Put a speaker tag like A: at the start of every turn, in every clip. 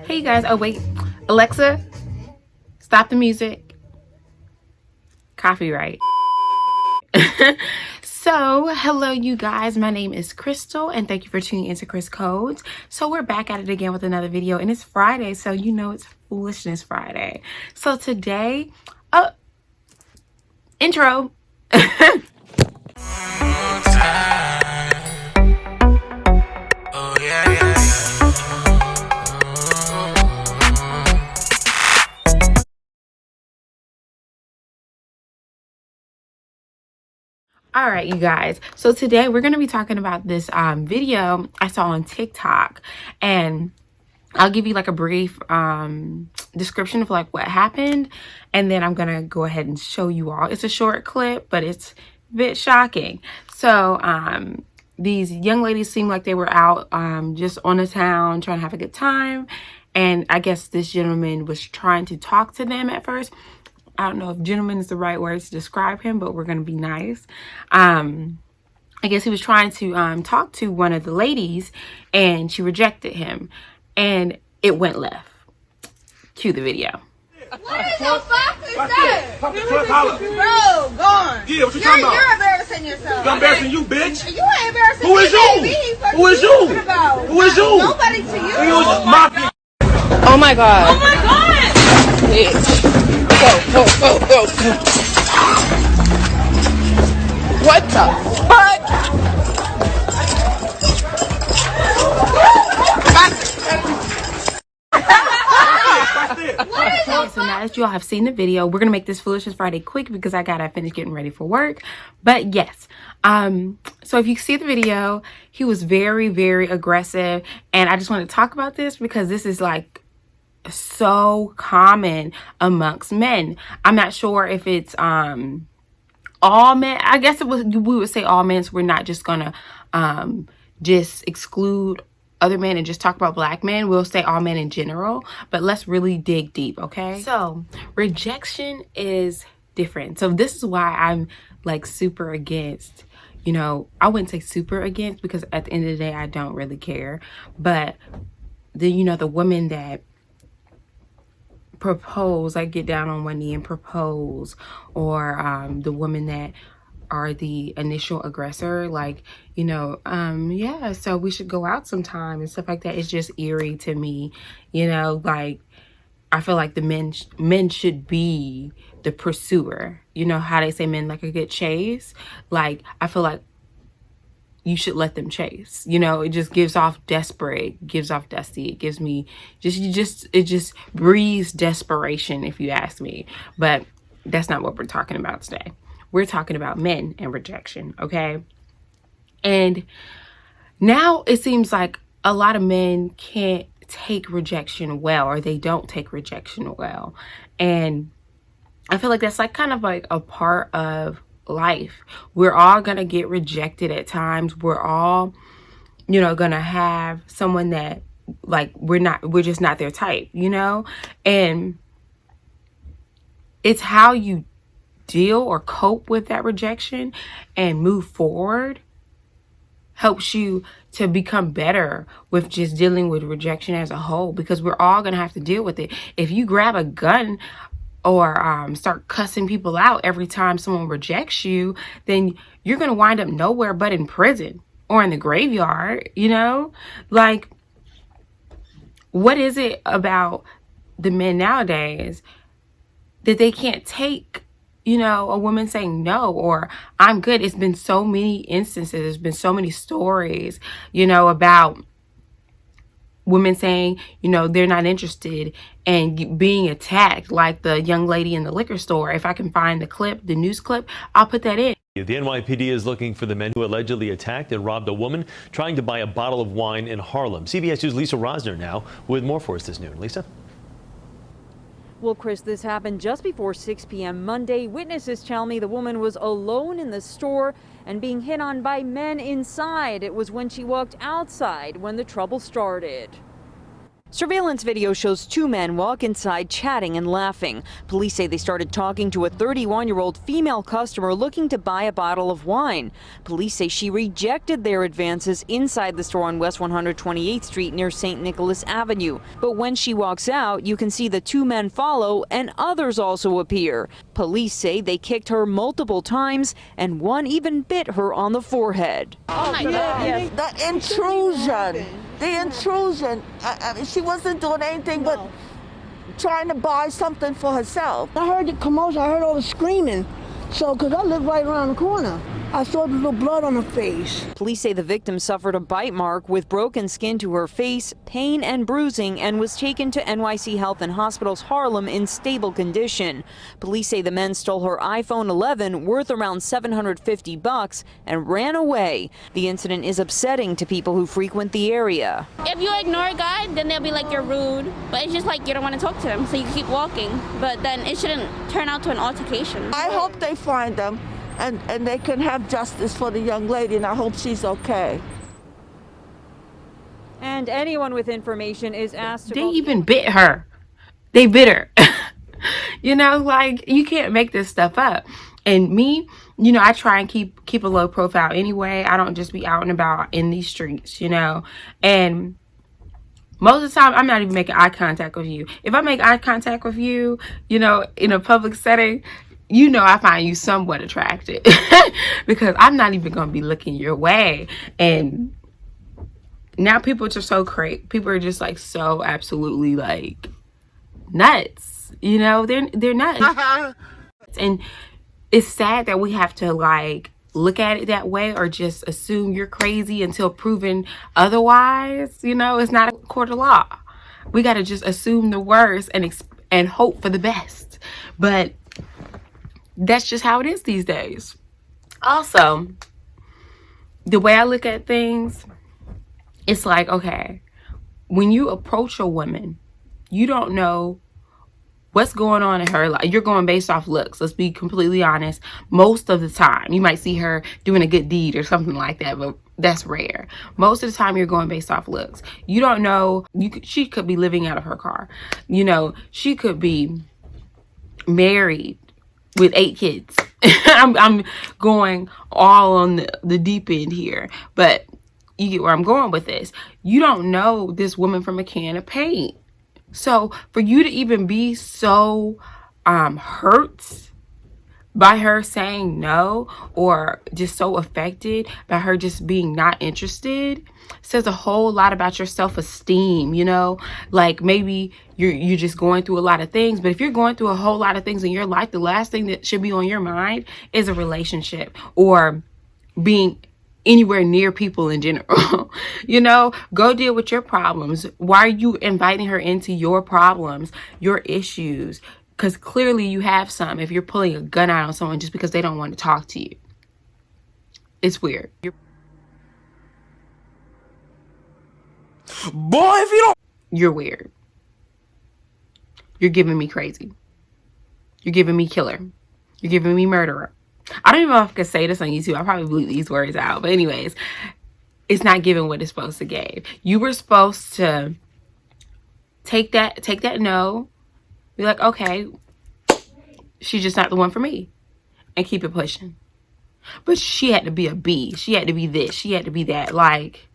A: Hey you guys, oh wait, Alexa, stop the music. Copyright. So, hello you guys, my name is Crystal and thank you for tuning into Chris Codes. So we're back at it again with another video and it's Friday, so you know it's Foolishness Friday. So today, intro. All right, you guys. So today we're going to be talking about this video I saw on TikTok, and I'll give you like a brief description of like what happened, and then I'm going to go ahead and show you all. It's a short clip, but it's a bit shocking. So these young ladies seemed like they were out just on the town trying to have a good time, and I guess this gentleman was trying to talk to them at first. I don't know if gentleman is the right word to describe him, but we're going to be nice. I guess he was trying to talk to one of the ladies and she rejected him and it went left. Cue the video.
B: What is your fucking stuff?
C: Pop the truck, holla.
B: Bro, gone.
C: Yeah, what you talking about?
B: You're embarrassing yourself.
C: I'm embarrassing you, bitch.
B: You ain't embarrassing
C: Who is you?
B: me.
C: Who is you? Who is you?
B: Nobody to you.
C: You was my
A: Oh my God.
B: Oh my God.
A: Bitch. Go. What the fuck? Okay, so now that you all have seen the video, we're gonna make this Foolishness Friday quick because I gotta finish getting ready for work. But yes, so if you see the video, he was very, very aggressive, and I just want to talk about this because this is like so common amongst men. I'm not sure if it's all men. I guess we would say all men, so we're not just gonna just exclude other men and just talk about black men. We'll say all men in general, but let's really dig deep, okay? So rejection is different. So this is why I'm like super against, you know, I wouldn't say super against because at the end of the day I don't really care, but the, you know, the women that propose, like get down on one knee and propose, or the women that are the initial aggressor, like, you know, yeah, so we should go out sometime and stuff like that. It's just eerie to me, you know, like I feel like the men should be the pursuer. You know how they say men like a good chase? Like I feel like you should let them chase. You know, it just gives off desperate, gives off dusty. It gives me it just breathes desperation, if you ask me. But that's not what we're talking about today. We're talking about men and rejection, okay? And now it seems like a lot of men can't take rejection well, or they don't take rejection well. And I feel like that's like kind of like a part of life. We're all gonna get rejected at times. We're all, you know, gonna have someone that like we're just not their type, you know? And it's how you deal or cope with that rejection and move forward helps you to become better with just dealing with rejection as a whole, because we're all gonna have to deal with it. If you grab a gun or start cussing people out every time someone rejects you, then you're gonna wind up nowhere but in prison or in the graveyard, you know? Like, what is it about the men nowadays that they can't take, you know, a woman saying no or I'm good? It's been so many instances, there's been so many stories, you know, about women saying, you know, they're not interested and being attacked, like the young lady in the liquor store. If I can find the clip, the news clip, I'll put that in.
D: The NYPD is looking for the men who allegedly attacked and robbed a woman trying to buy a bottle of wine in Harlem. CBS News' Lisa Rosner now with more for us this noon. Lisa?
E: Well, Chris, this happened just before 6 p.m. Monday. Witnesses tell me the woman was alone in the store and being hit on by men inside. It was when she walked outside when the trouble started. Surveillance video shows two men walk inside chatting and laughing. Police say they started talking to a 31-year-old female customer looking to buy a bottle of wine. Police say she rejected their advances inside the store on West 128th Street near St. Nicholas Avenue. But when she walks out, you can see the two men follow and others also appear. Police say they kicked her multiple times and one even bit her on the forehead.
B: Oh my God.
E: Yes.
F: The intrusion. The intrusion. I mean, she wasn't doing anything but trying to buy something for herself.
G: I heard the commotion, I heard all the screaming. So, because I live right around the corner, I saw the little blood on her face.
E: Police say the victim suffered a bite mark with broken skin to her face, pain and bruising, and was taken to NYC Health and Hospitals Harlem in stable condition. Police say the men stole her iPhone 11 worth around $750 and ran away. The incident is upsetting to people who frequent the area.
H: If you ignore a guy, then they'll be like you're rude. But it's just like you don't want to talk to them, so you keep walking. But then it shouldn't turn out to an altercation.
F: I hope they find them and they can have justice for the young lady, and I hope she's okay.
E: And anyone with information is asked to
A: They even bit her. They bit her. You know, like, you can't make this stuff up. And me, you know, I try and keep a low profile anyway. I don't just be out and about in these streets, you know. And most of the time, I'm not even making eye contact with you. If I make eye contact with you, you know, in a public setting, you know I find you somewhat attractive. Because I'm not even going to be looking your way. And now people are just so crazy. People are just like so absolutely like nuts. You know, they're nuts. And it's sad that we have to like look at it that way or just assume you're crazy until proven otherwise. You know, it's not a court of law. We got to just assume the worst and hope for the best. But that's just how it is these days. Also, the way I look at things, it's like, okay, when you approach a woman, you don't know what's going on in her life. You're going based off looks. Let's be completely honest. Most of the time, you might see her doing a good deed or something like that, but that's rare. Most of the time, you're going based off looks. You don't know. She could be living out of her car. You know, she could be married with 8 kids. I'm going all on the deep end here, but you get where I'm going with this. You don't know this woman from a can of paint. So for you to even be so hurt by her saying no, or just so affected by her just being not interested, says a whole lot about your self-esteem. You know, like maybe you're just going through a lot of things, but if you're going through a whole lot of things in your life, the last thing that should be on your mind is a relationship or being anywhere near people in general. You know, go deal with your problems. Why are you inviting her into your problems, your issues? Because clearly you have some if you're pulling a gun out on someone just because they don't want to talk to you. It's weird.
C: Boy, if you don't.
A: You're weird. You're giving me crazy. You're giving me killer. You're giving me murderer. I don't even know if I could say this on YouTube. I probably bleep these words out. But anyways, it's not giving what it's supposed to give. You were supposed to take that no. Be like, okay, she's just not the one for me. And keep it pushing. But she had to be a B. She had to be this. She had to be that. Like,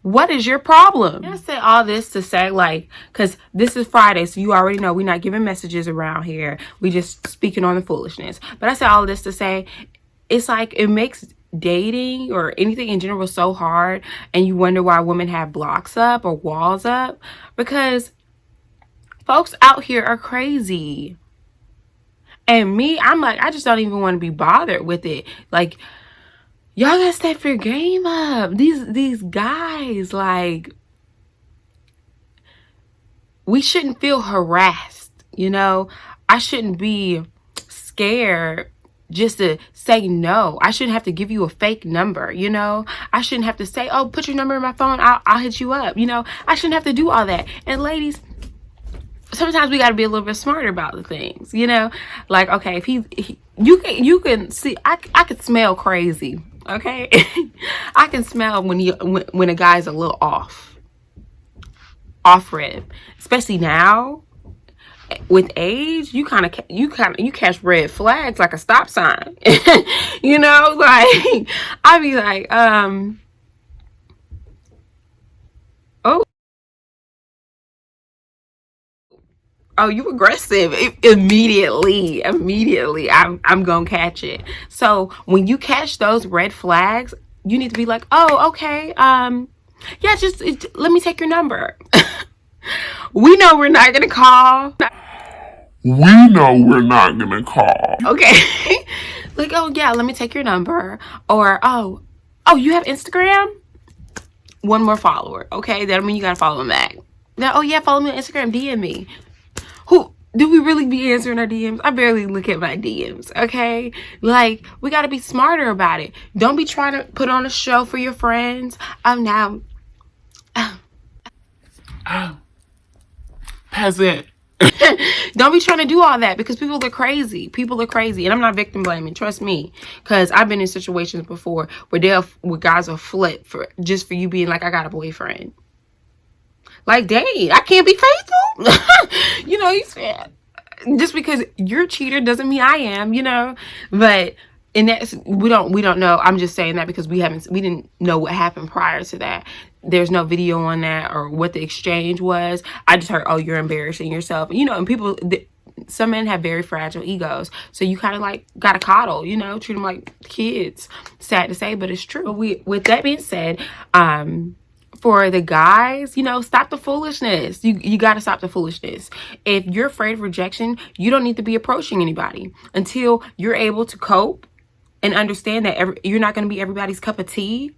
A: what is your problem? I say all this to say, like, because this is Friday, so you already know we're not giving messages around here. We just speaking on the foolishness. But I say all of this to say, it's like it makes dating or anything in general so hard, and you wonder why women have blocks up or walls up, because folks out here are crazy. And me, I'm like, I just don't even want to be bothered with it. Like, y'all gotta step your game up. These guys, like, we shouldn't feel harassed, you know? I shouldn't be scared just to say no. I shouldn't have to give you a fake number, you know? I shouldn't have to say, oh, put your number in my phone, I'll hit you up, you know? I shouldn't have to do all that. And ladies, sometimes we got to be a little bit smarter about the things, you know? Like, okay, if you can see, I could smell crazy Okay. I can smell when a guy's a little off red, especially now with age. You catch red flags like a stop sign. You know, like I'd be like, oh, you aggressive. Immediately I'm gonna catch it. So when you catch those red flags, you need to be like, oh, okay, yeah, just let me take your number. We know we're not gonna call.
C: We know we're not gonna call.
A: Okay. Like, oh yeah, let me take your number. Or oh, you have Instagram? One more follower. Okay, that'll mean you gotta follow him back. Now, oh yeah, follow me on Instagram, DM me. Who do we really be answering our DMs? I barely look at my DMs, okay? Like, we got to be smarter about it. Don't be trying to put on a show for your friends. Now,
C: Peasant.
A: don't be trying to do all that, because people are crazy. People are crazy, and I'm not victim blaming. Trust me, because I've been in situations before where guys will flip for you being like, I got a boyfriend. Like, dang, I can't be faithful. You know, you said, just because you're a cheater doesn't mean I am, you know. But in that, we don't know. I'm just saying that because we didn't know what happened prior to that. There's no video on that or what the exchange was. I just heard, oh, you're embarrassing yourself, you know. And people, some men have very fragile egos, so you kind of like gotta coddle, you know, treat them like kids. Sad to say, but it's true. But with that being said, for the guys, you know, stop the foolishness. You got to stop the foolishness. If you're afraid of rejection, you don't need to be approaching anybody until you're able to cope and understand that you're not going to be everybody's cup of tea.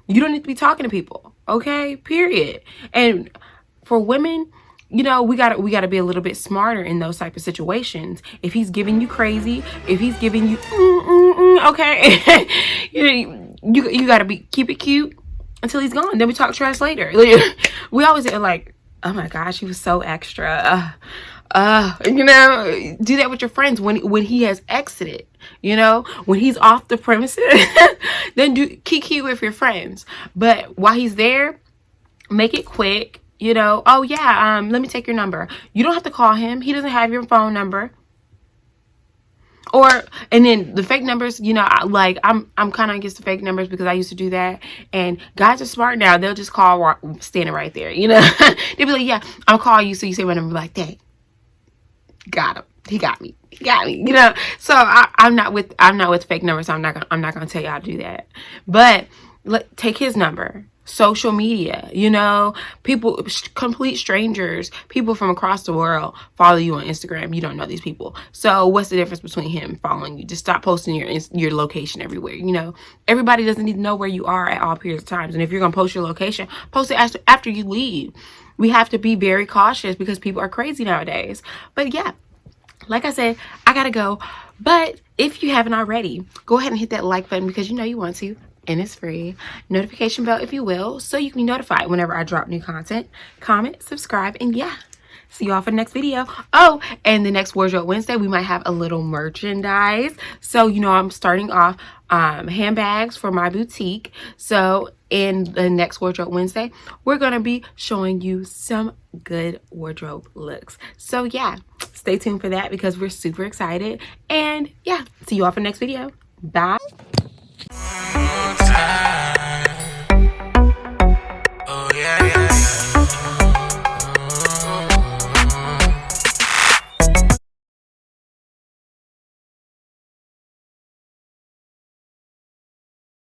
A: You don't need to be talking to people, okay? Period. And for women, you know, we gotta be a little bit smarter in those type of situations. If he's giving you crazy, if he's giving you okay, you gotta keep it cute until he's gone. Then we talk trash later. We always are like, oh my gosh, he was so extra. You know, do that with your friends when he has exited. You know, when he's off the premises, then keep cute with your friends. But while he's there, make it quick. You know, oh yeah, let me take your number. You don't have to call him. He doesn't have your phone number. And then the fake numbers, you know, I'm kind of against the fake numbers because I used to do that. And guys are smart now. They'll just call standing right there, you know. They'll be like, yeah, I'll call you. So you say my number, like, dang, got him. He got me, you know. So I'm not with fake numbers. So I'm not gonna tell you how to do that. But take his number. Social media, you know, people, complete strangers, people from across the world follow you on Instagram. You don't know these people. So what's the difference between him following you? Just stop posting your location everywhere. You know, everybody doesn't need to know where you are at all periods of times. And if you're going to post your location, post it after you leave. We have to be very cautious because people are crazy nowadays. But yeah, like I said, I got to go. But if you haven't already, go ahead and hit that like button because you know you want to. And it's free. Notification bell, if you will, so you can be notified whenever I drop new content. Comment, subscribe, and yeah, see you all for the next video. Oh, and the next Wardrobe Wednesday, we might have a little merchandise. So, you know, I'm starting off handbags for my boutique. So in the next Wardrobe Wednesday, we're going to be showing you some good wardrobe looks. So yeah, stay tuned for that because we're super excited. And yeah, see you all for the next video. Bye.
I: Time.